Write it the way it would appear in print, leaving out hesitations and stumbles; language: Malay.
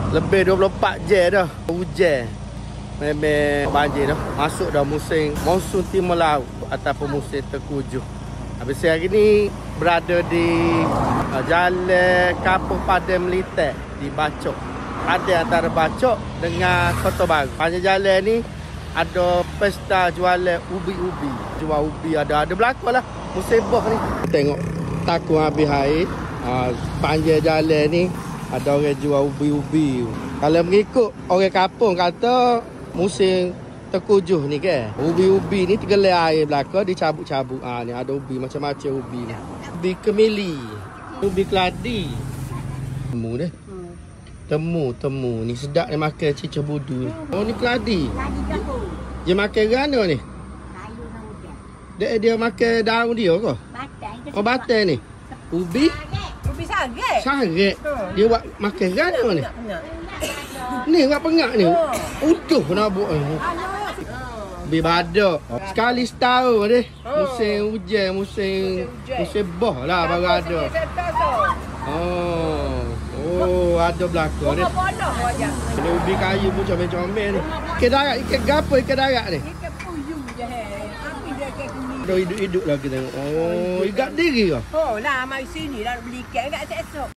Lebih 24 jam dah. Hujan. Memang banjir dah. Masuk dah musim monsun timur laut ataupun musim tengkujuh. Habis hari ni berada di jalan Kampung Padang Meliteh di Bacok. Ada antara Bacok dengan Kota Baru. Panjang jalan ni ada pesta jualan ubi-ubi. Jual ubi ada berlaku lah. Musim boh ni. Tengok takut habis air. Panjang jalan ni ada orang jual ubi-ubi. Kalau mengikut orang kampung kata musim tengkujuh ni kan. Ubi-ubi ni tergelai air belakang dicabut-cabut. Ni ada ubi macam-macam ubi ni. Ubi kemili, ubi keladi. Temu dah. Temu ni sedap ni makan cicak budu ni. Oh ni keladi. Dia makan gana ni. Dia makan daun dia ke? Batang. Oh batang ni. Ubi Sarat. Sarat. Dia buat makan gana ni. Ni buat pengak ni. Utuh nak buat ni. Ubi badak. Sekali setahun deh. Musim hujan, musim boh lah baru ada. Oh, ada belakang ni. Ada ubi kayu pun comel-comel ni. Ikan darat, ikan gapo ikan darat ni? Ikan puyuh je. Api dia ikan kuning. Dah hidup-hidup lagi tengok. Oh, ikat diri ke? Oh, lah mai sini lah beli ikan kat esok.